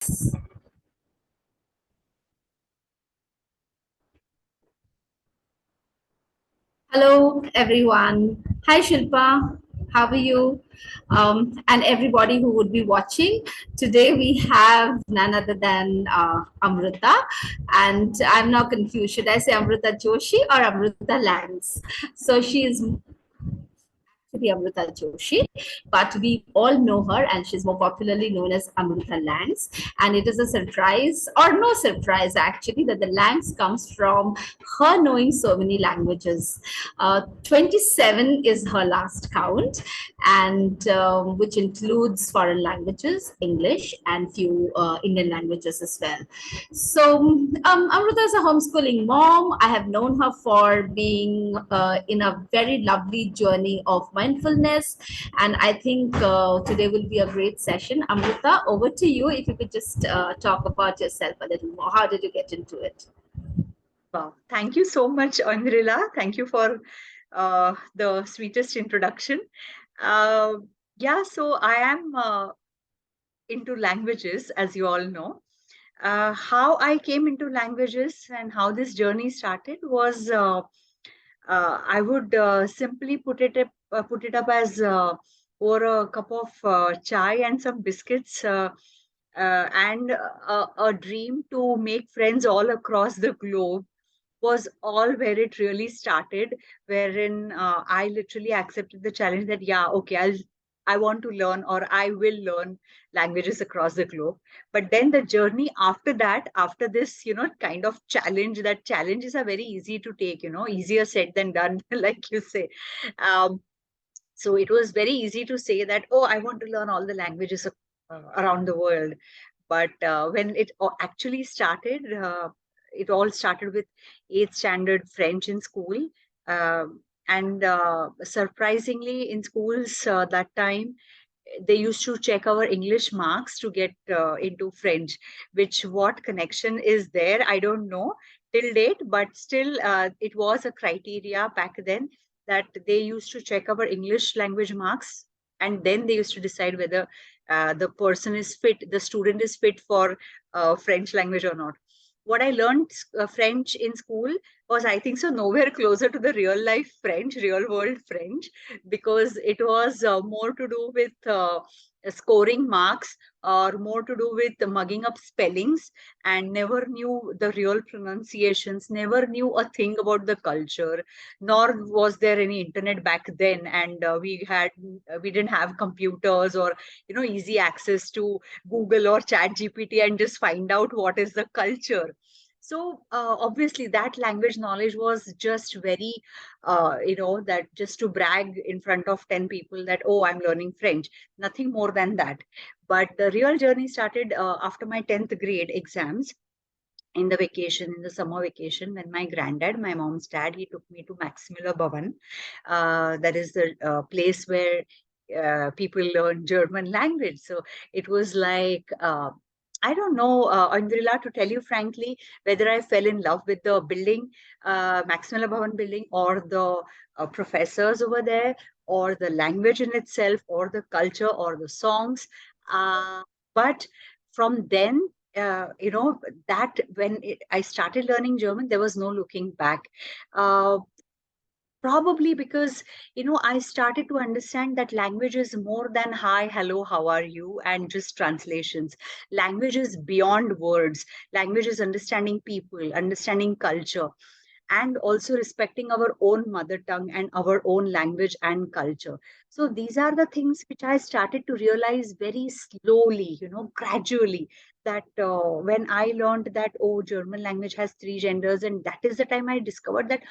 Lands. Hello, everyone. Hi, Shilpa. How are you? And everybody who would be watching. Today we have none other than Amrita. And I'm not confused. Should I say Amrita Joshi or Amrita Lands? So she is actually Amrita Joshi, but we all know her and she's more popularly known as Amrita Langs. And it is a surprise, or no surprise actually, that the Langs comes from her knowing so many languages. 27 is her last count, and which includes foreign languages, English, and few Indian languages as well. So, Amrita is a homeschooling mom. I have known her for being in a very lovely journey of mindfulness. And I think today will be a great session. Amrita, over to you. If you could just talk about yourself a little more. How did you get into it? Wow. Thank you so much, Andrila. Thank you for the sweetest introduction. Uh, yeah, so I am into languages, as you all know. How I came into languages and how this journey started was I would simply put it up as over a cup of chai and some biscuits and a dream to make friends all across the globe was all where it really started, wherein I literally accepted the challenge that, yeah, okay, I want to learn or I will learn languages across the globe. But then the journey after that, after this, kind of challenge, that challenges are very easy to take, easier said than done, like you say. Um, so it was very easy to say that, oh, I want to learn all the languages around the world. But when it actually started, it all started with eighth standard French in school. And surprisingly, in schools that time, they used to check our English marks to get into French, which what connection is there, I don't know till date, but still it was a criteria back then that they used to check our English language marks, and then they used to decide whether the person is fit, the student is fit for French language or not. What I learned French in school was, I think so, nowhere closer to the real life French, real world French, because it was more to do with scoring marks or more to do with mugging up spellings, and never knew the real pronunciations, never knew a thing about the culture, nor was there any internet back then. And we didn't have computers or easy access to Google or Chat GPT and just find out what is the culture. So obviously that language knowledge was just very that just to brag in front of 10 people that, oh, I'm learning French, nothing more than that. But the real journey started after my 10th grade exams, in the vacation, in the summer vacation, when my granddad, my mom's dad, he took me to Maximiller Bhavan. That is the place where people learn German language. So it was like, I don't know, Andrila, to tell you frankly, whether I fell in love with the building, Maximiller Bhavan building, or the professors over there, or the language in itself, or the culture, or the songs. But from then, that when I started learning German, there was no looking back. Uh, Probably because, I started to understand that language is more than hi, hello, how are you, and just translations. Language is beyond words. Language is understanding people, understanding culture, and also respecting our own mother tongue and our own language and culture. So these are the things which I started to realize very slowly, gradually, that when I learned that, oh, German language has three genders, and that is the time I discovered that,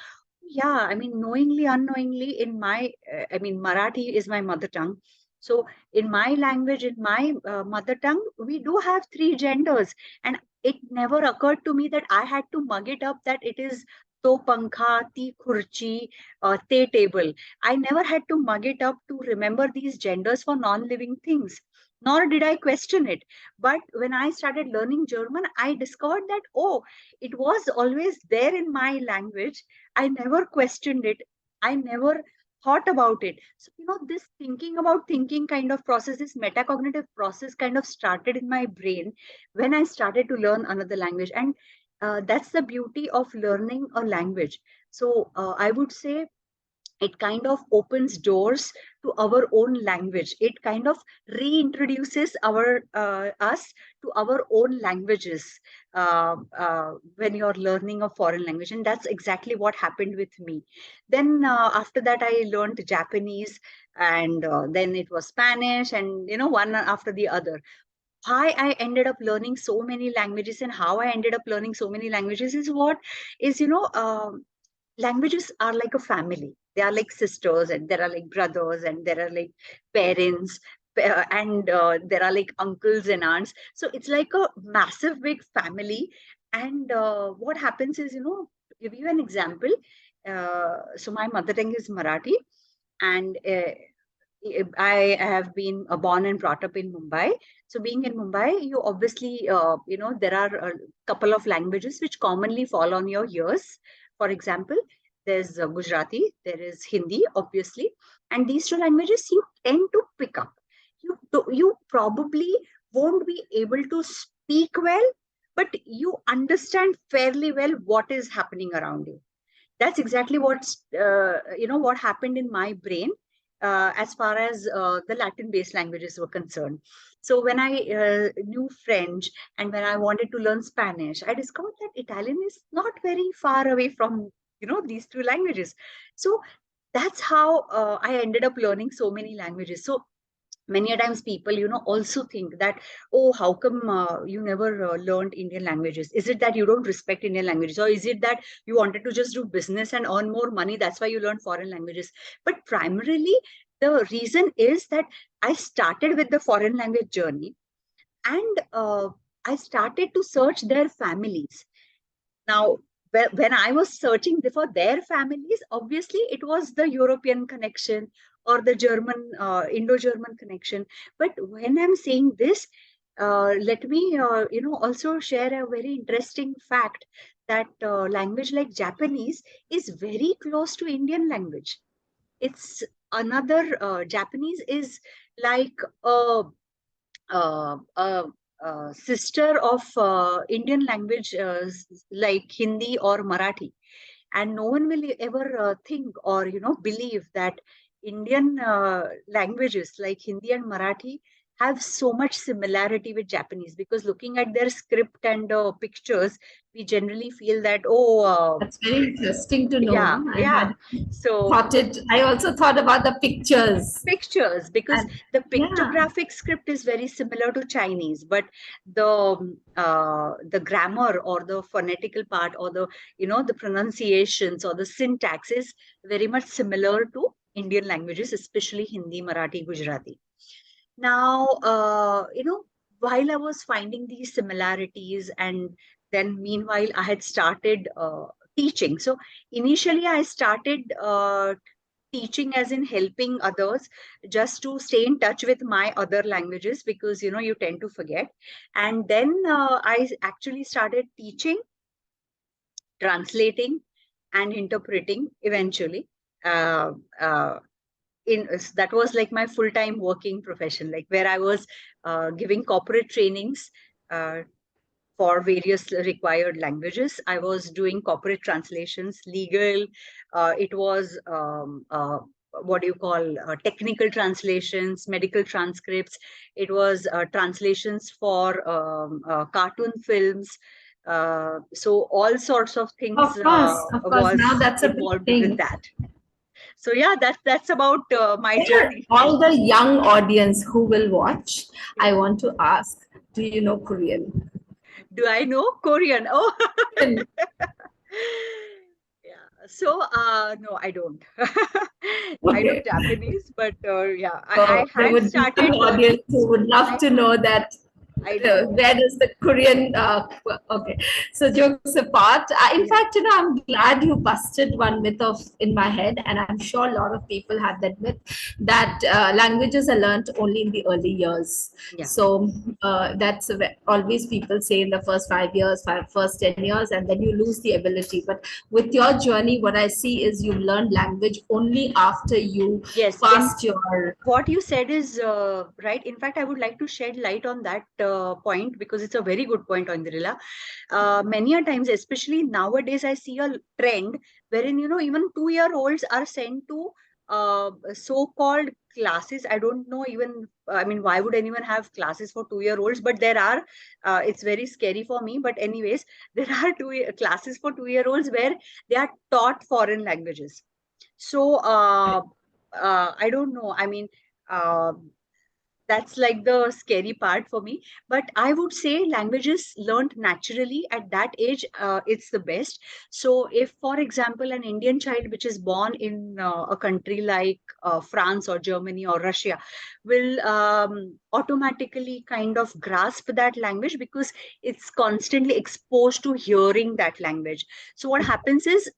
yeah, I mean, knowingly, unknowingly, in my, I mean, Marathi is my mother tongue. So in my language, in my mother tongue, we do have three genders. And it never occurred to me that I had to mug it up that it is to pankha, ti khurchi, te table. I never had to mug it up to remember these genders for non-living things, nor did I question it. But when I started learning German, I discovered that, oh, it was always there in my language. I never questioned it. I never thought about it. So, this thinking about thinking kind of process, this metacognitive process kind of started in my brain when I started to learn another language. And that's the beauty of learning a language. So I would say it kind of opens doors to our own language. It kind of reintroduces us to our own languages when you're learning a foreign language, and that's exactly what happened with me. Then after that I learned Japanese, and then it was Spanish, and one after the other. Why I ended up learning so many languages and how I ended up learning so many languages is what is, languages are like a family. They are like sisters, and there are like brothers, and there are like parents, and there are like uncles and aunts. So it's like a massive big family. And what happens is, to give you an example, so my mother tongue is Marathi, and I have been born and brought up in Mumbai. So being in Mumbai, you obviously, there are a couple of languages which commonly fall on your ears. For example, there's Gujarati, there is Hindi, obviously, and these two languages you tend to pick up. You probably won't be able to speak well, but you understand fairly well what is happening around you. That's exactly what happened in my brain as far as the Latin based languages were concerned. So when I knew French, and when I wanted to learn Spanish, I discovered that Italian is not very far away from these two languages. So that's how I ended up learning so many languages. So many a times people also think that, oh, how come you never learned Indian languages? Is it that you don't respect Indian languages, or is it that you wanted to just do business and earn more money, that's why you learned foreign languages? But primarily the reason is that I started with the foreign language journey, and I started to search their families. Now, when I was searching for their families, obviously it was the European connection or the German, Indo-German connection. But when I'm saying this, let me, also share a very interesting fact that language like Japanese is very close to Indian language. It's another, Japanese is like a sister of Indian language like Hindi or Marathi. And no one will ever think or believe that Indian languages like Hindi and Marathi have so much similarity with Japanese, because looking at their script and pictures, we generally feel that, oh, That's very interesting to know. yeah, No? yeah. So I also thought about the pictures. pictures, because And the yeah, pictographic script is very similar to Chinese, but the grammar or the phonetical part, or the pronunciations or the syntax is very much similar to Indian languages, especially Hindi, Marathi, Gujarati. Now, while I was finding these similarities, and then meanwhile I had started teaching. So initially I started teaching as in helping others, just to stay in touch with my other languages, because you tend to forget. And then I actually started teaching, translating, and interpreting eventually. uh, uh, that was like my full-time working profession, like where I was giving corporate trainings uh, for various required languages. I was doing corporate translations, legal. It was what do you call technical translations, medical transcripts. It was translations for cartoon films. So all sorts of things of course. was Now that's a big involved with thing. that. So yeah, that's about my For journey. all the young audience who will watch, I want to ask, do you know Korean? Do I know Korean? Oh, Yeah. yeah. So, no, I don't. I know Okay. Japanese, but yeah, I So there had would be some started learning. audience who would love to know that. Where does the Korean, okay. So jokes apart, in fact, I'm glad you busted one myth in my head, and I'm sure a lot of people have that myth that languages are learned only in the early years. Yeah. So that's always people say in the first 5 years, first 10 years, and then you lose the ability. But with your journey, what I see is you learn language only after you Yes, passed your. what you said is right. In fact, I would like to shed light on that point because it's a very good point, Indrila. Many a times, especially nowadays, I see a trend wherein, even 2-year-olds are sent to so-called classes. I don't know even, I mean, why would anyone have classes for 2-year-olds? But there are, it's very scary for me. But anyways, there are classes for 2-year-olds where they are taught foreign languages. So I don't know. I mean, uh, that's like the scary part for me. But I would say languages learned naturally at that age, it's the best. So if, for example, an Indian child which is born in a country like France or Germany or Russia will automatically kind of grasp that language because it's constantly exposed to hearing that language. So what happens is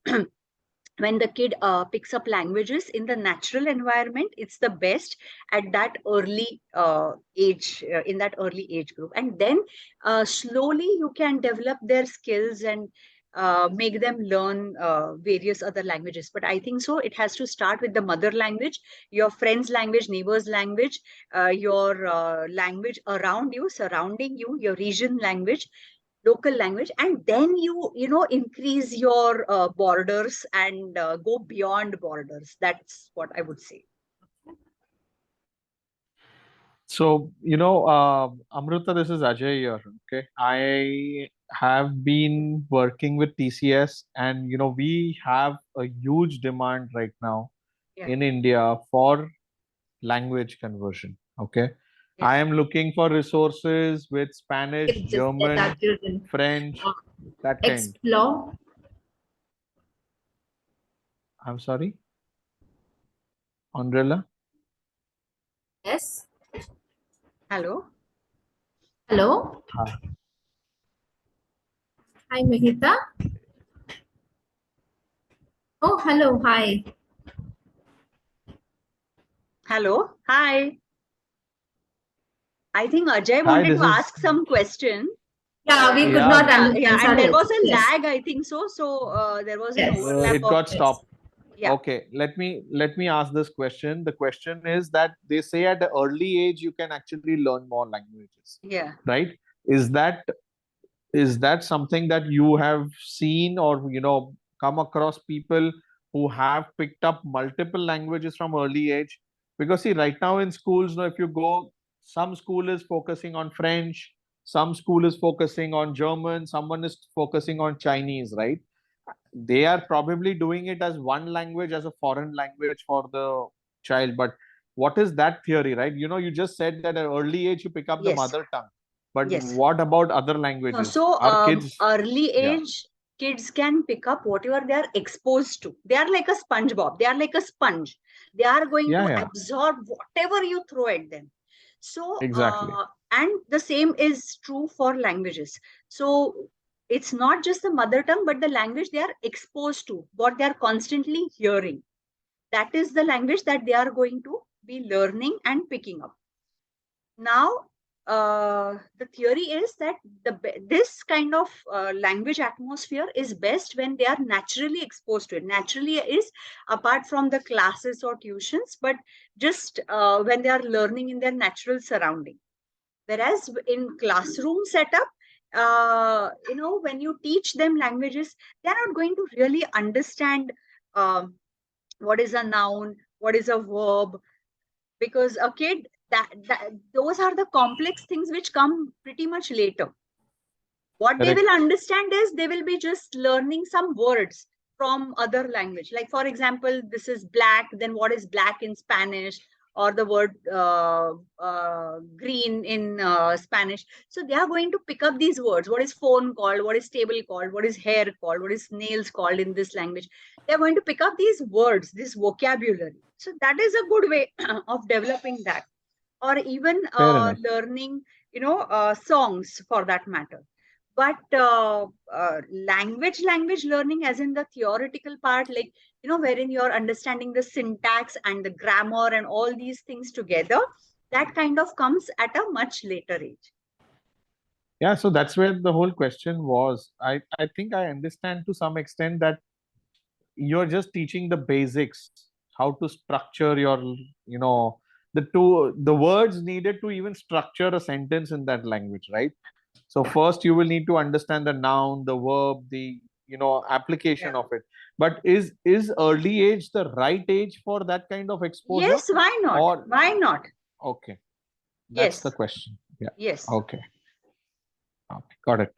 when the kid picks up languages in the natural environment, it's the best at that early age, in that early age group. And then slowly you can develop their skills and make them learn various other languages. But I think so it has to start with the mother language, your friend's language, neighbor's language, your language around you, surrounding you, your region language, local language, and then you increase your borders and go beyond borders. That's what I would say. So, Amrita, this is Ajay here. Okay. I have been working with TCS, and, we have a huge demand right now Yeah. in India for language conversion. Okay. I Yes. am looking for resources with Spanish, Just German, that you can French, that kind. explore. I'm sorry, Andrella. Yes. Hello. Hello. Hi, Mahita. Oh, hello. Hi. Hello. Hi. I think Ajay Hi, wanted this to is. ask some question. Yeah, we could Yeah, not Yeah, understand. and there Sorry. was a Yes. lag, I think so. So there was an Yes. overlap it of, got stopped. yeah. Okay, let me ask this question. The question is that they say at the early age you can actually learn more languages, Yeah. right? Is that something that you have seen or come across people who have picked up multiple languages from early age? Because see, right now in schools, if you go, some school is focusing on French, some school is focusing on German, someone is focusing on Chinese, right? They are probably doing it as one language, as a foreign language for the child. But what is that theory, right? You just said that at early age you pick up the Yes. mother tongue. But Yes. what about other No, languages? so Are kids? early Yeah. age kids can pick up whatever they are exposed to. They are like a SpongeBob. They are like a sponge. They are going to Yeah. absorb whatever you throw at them. So, Exactly. and the same is true for languages. So it's not just the mother tongue, but the language they are exposed to, what they are constantly hearing. That is the language that they are going to be learning and picking up. Now, the theory is that this kind of language atmosphere is best when they are naturally exposed to it. Naturally is apart from the classes or tuitions, but just when they are learning in their natural surrounding. Whereas in classroom setup, when you teach them languages, they're not going to really understand what is a noun, what is a verb, because a kid, that those are the complex things which come pretty much later. What they Correct. will understand is they will be just learning some words from other language. Like, for example, this is black, then what is black in Spanish, or the word green in Spanish. So they are going to pick up these words. What is phone called? What is table called? What is hair called? What is nails called in this language? They're going to pick up these words, this vocabulary. So that is a good way of developing that. Or even Fair enough. learning songs for that matter. But language learning, as in the theoretical part, like, wherein you're understanding the syntax and the grammar and all these things together, that kind of comes at a much later age. Yeah, so that's where the whole question was. I think I understand to some extent that you're just teaching the basics, how to structure your, the words needed to even structure a sentence in that language, right? So first you will need to understand the noun, the verb, the application Yeah. of it. But is early age the right age for that kind of exposure? Yes, why not? Or Why not? okay, that's Yes. the question. Yeah. Yes. Okay. Okay, got it.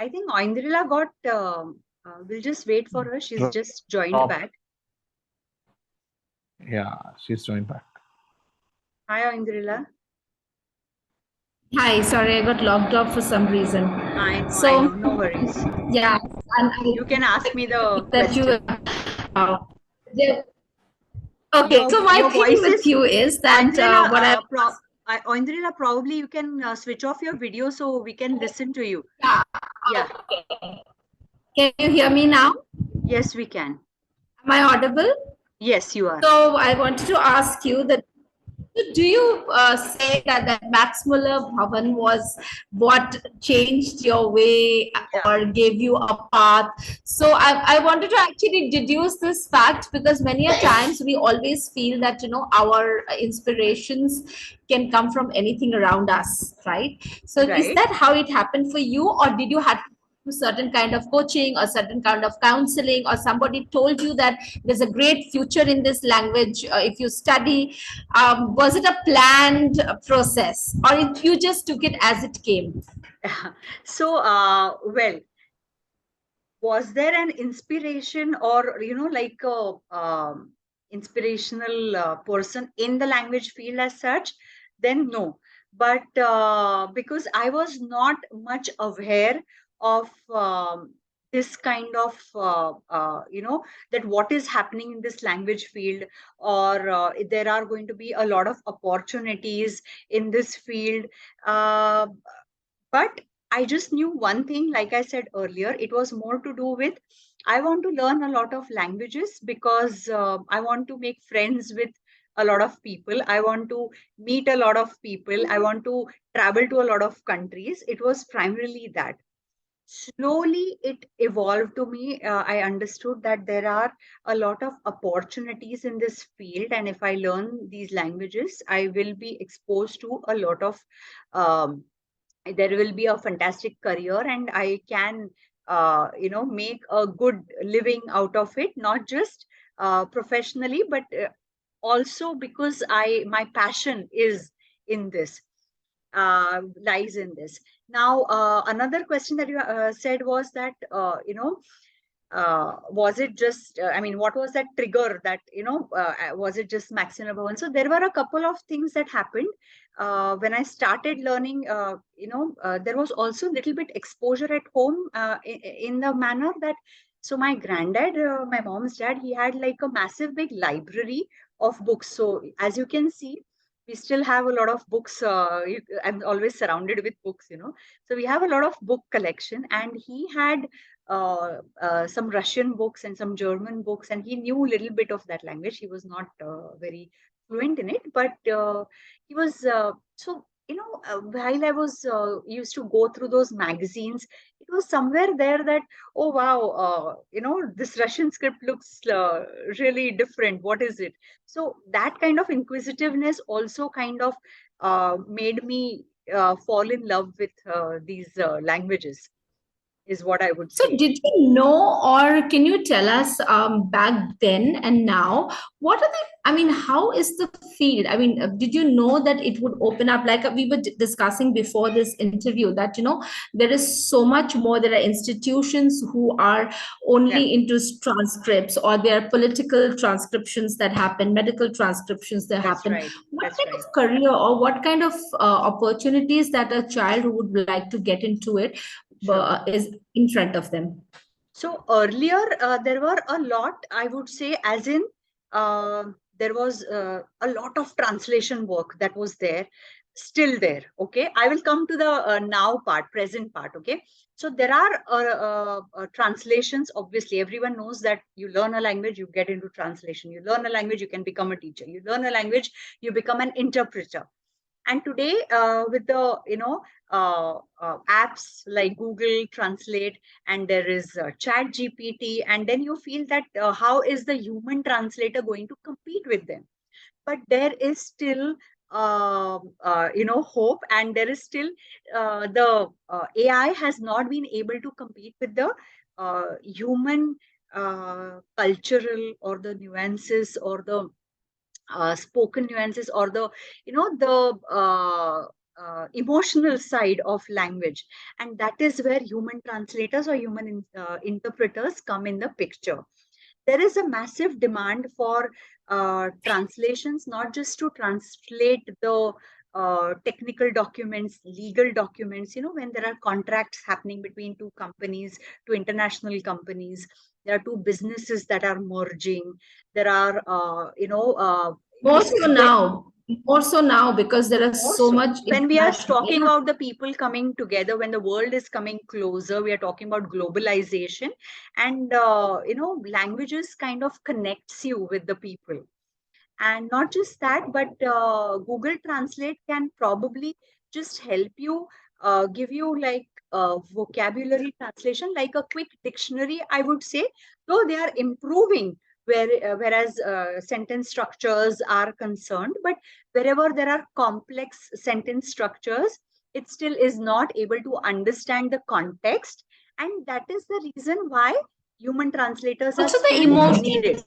I think Oindrila got, we'll just wait for her. She's just joined Drop. back. Yeah, she's joined back. Hi, Oindrila. Hi, sorry, I got logged off for some reason. I know, So, I know, no worries. Yeah, and You can ask me the that you. question. Yeah. Okay, so my Your thing voice with is, you is that Oindrila, what I. Oindrila, probably you can switch off your video so we can listen to you. Yeah. Yeah. Okay. Can you hear me now? Yes, we can. Am I audible? Yes, you are. So I wanted to ask you that. Do you say that Max Muller Bhavan was what changed your way or gave you a path? So I wanted to actually deduce this fact because many a times we always feel that our inspirations can come from anything around us, right? So is Right. that how it happened for you, or did you have certain kind of coaching or certain kind of counseling, or somebody told you that there's a great future in this language if you study? Was it a planned process, or you just took it as it came? So, well, was there an inspiration or, like a inspirational person in the language field as such? Then no. But because I was not much aware of this kind of, that what is happening in this language field, or there are going to be a lot of opportunities in this field. Uh, but I just knew one thing, like I said earlier, it was more to do with I want to learn a lot of languages because I want to make friends with a lot of people. I want to meet a lot of people. I want to travel to a lot of countries. It was primarily that. Slowly, it evolved to me. I understood that there are a lot of opportunities in this field. And if I learn these languages, I will be exposed to a lot of um, there will be a fantastic career, and I can make a good living out of it, not just professionally, but also because I my passion is in this, lies in this. Now, another question that you said was that was it just I mean, what was that trigger that was it just Max Muller Bhavan? So there were a couple of things that happened when I started learning. There was also a little bit exposure at home, in the manner that, so my granddad, my mom's dad, he had like a massive big library of books. So as you can see, we still have a lot of books. I'm always surrounded with books, so we have a lot of book collection, and he had some Russian books and some German books, and he knew a little bit of that language. He was not very fluent in it, but he was while I was used to go through those magazines, it was somewhere there that, oh wow, this Russian script looks really different. What is it? So that kind of inquisitiveness also kind of made me fall in love with these languages, is what I would So say. did you know, or can you tell us back then and now, what are the, I mean, how is the field? I mean, did you know that it would open up, like we were discussing before this interview, that, there is so much more. There are institutions who are only into transcripts, or there are political transcriptions that happen, medical transcriptions that That's happen. right. What That's kind right. of career or what kind of opportunities that a child who would like to get into it Sure. is in front of them? So earlier, there were a lot, I would say, as in there was a lot of translation work that was there. still there. Okay, I will come to the now part, present part. Okay, so there are translations. Obviously, everyone knows that you learn a language, you get into translation. You learn a language, you can become a teacher. You learn a language, you become an interpreter. And today, with the apps like Google Translate, and there is Chat GPT, and then you feel that how is the human translator going to compete with them? But there is still hope, and there is still the AI has not been able to compete with the human cultural or the nuances or the spoken nuances or the emotional side of language. And that is where human translators or human interpreters come in the picture. There is a massive demand for translations, not just to translate the technical documents, legal documents, when there are contracts happening between two companies, two international companies, there are two businesses that are merging, there are, More so now. More so now, because there is so much. When we are talking about the people coming together, when the world is coming closer, we are talking about globalization, and languages kind of connects you with the people. And not just that, but Google Translate can probably just help you, give you like vocabulary translation, like a quick dictionary, I would say. Though they are improving, whereas sentence structures are concerned, but wherever there are complex sentence structures, it still is not able to understand the context. And that is the reason why human translators also are the emotion, needed.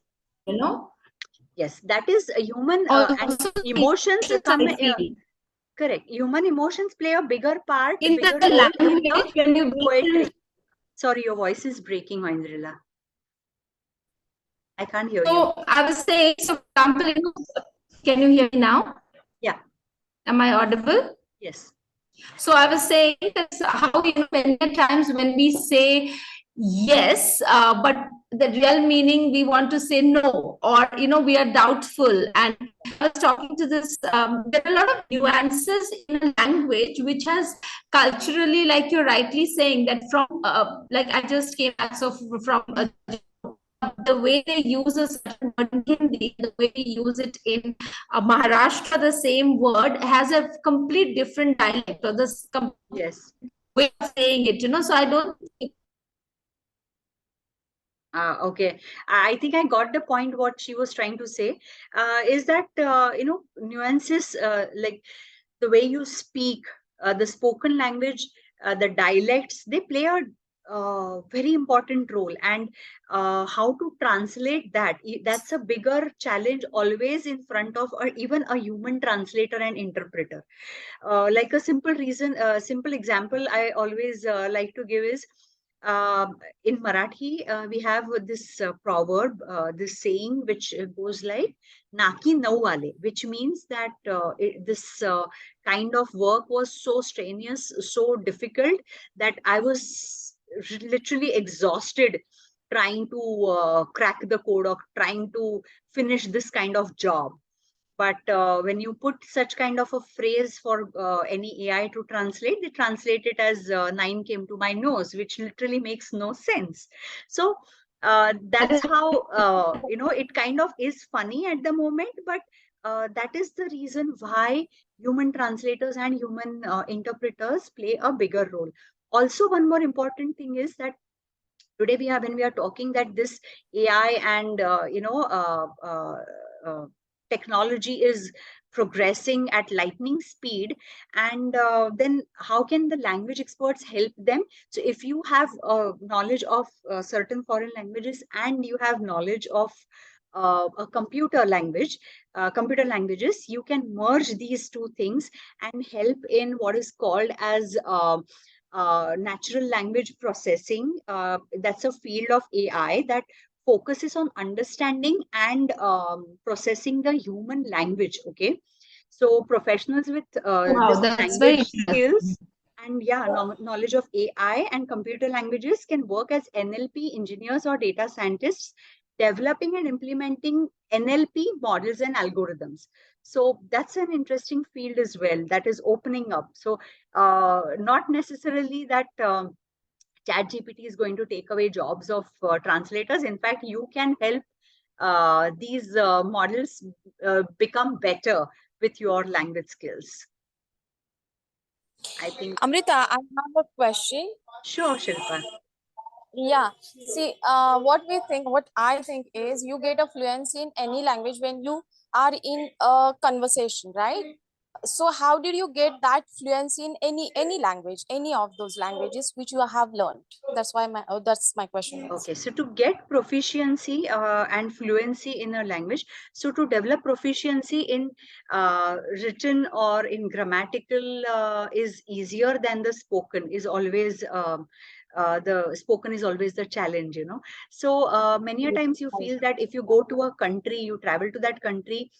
Yes, that is a human and emotions come. Correct. Human emotions play a bigger part, in bigger the role language in when you poetry. Sorry, your voice is breaking, Indrila. I can't hear you. So I was saying, so example, can you hear me now? Yeah. Am I audible? Yes. So I was saying that's how, many times when we say yes, but the real meaning we want to say no, or we are doubtful. And I was talking to this, there are a lot of nuances in language which has culturally, like you're rightly saying, that from like I just came back, so from the way they use a certain word in Hindi, the way they use it in Maharashtra, the same word has a complete different dialect or this yes way of saying it, So I don't think. Okay, I think I got the point. What she was trying to say is that nuances, like the way you speak, the spoken language, the dialects, they play a very important role. And how to translate that's a bigger challenge always in front of even a human translator and interpreter. Like a simple example I always like to give is, in Marathi, we have this proverb, this saying, which goes like "Naki nau wale," which means that this kind of work was so strenuous, so difficult, that I was literally exhausted trying to crack the code or trying to finish this kind of job. But when you put such kind of a phrase for any AI to translate, they translate it as nine came to my nose, which literally makes no sense. So that's how, it kind of is funny at the moment, but that is the reason why human translators and human interpreters play a bigger role. Also, one more important thing is that today when we are talking that this AI and technology is progressing at lightning speed, and then how can the language experts help them? So if you have knowledge of certain foreign languages and you have knowledge of a computer languages, you can merge these two things and help in what is called as natural language processing. That's a field of AI that focuses on understanding and processing the human language. Okay, so professionals with Wow, this that's very language skills and knowledge of AI and computer languages can work as NLP engineers or data scientists, developing and implementing NLP models and algorithms. So that's an interesting field as well that is opening up. So not necessarily that ChatGPT is going to take away jobs of translators. In fact, you can help these models become better with your language skills. I think. Amrita, I have a question. Sure, Shilpa. Yeah, see, what I think is you get a fluency in any language when you are in a conversation, right? So how did you get that fluency in any language, any of those languages which you have learned? That's my question is. Okay, so to get proficiency and fluency in a language, so to develop proficiency in written or in grammatical is easier than the spoken. Is always the spoken is always the challenge, you know. So many a times you feel that if you go to a country, you travel to that country,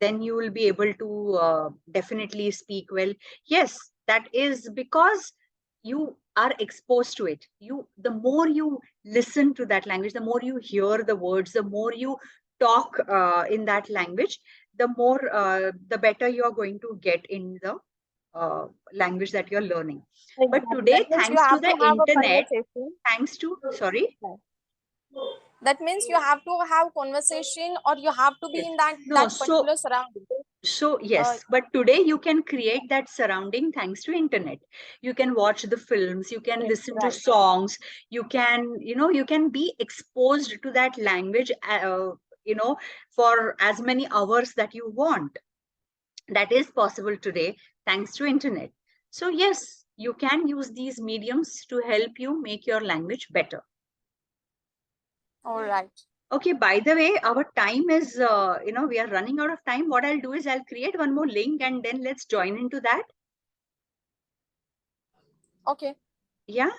then you will be able to definitely speak well. Yes, that is because you are exposed to it. The more you listen to that language, the more you hear the words, the more you talk in that language, the more the better you are going to get in the language that you're learning. But Exactly. today, That means you thanks to have the to have a internet, conversation. thanks to, sorry. That means you have to have conversation or you have to be in that No, particular surrounding. so yes, but today you can create that surrounding thanks to internet. You can watch the films, you can Yes, listen to right. songs, you can, you can be exposed to that language, for as many hours that you want. That is possible today thanks to internet. So yes, you can use these mediums to help you make your language better. All right. Okay, by the way, our time is, we are running out of time. What I'll do is I'll create one more link and then let's join into that. Okay. Yeah.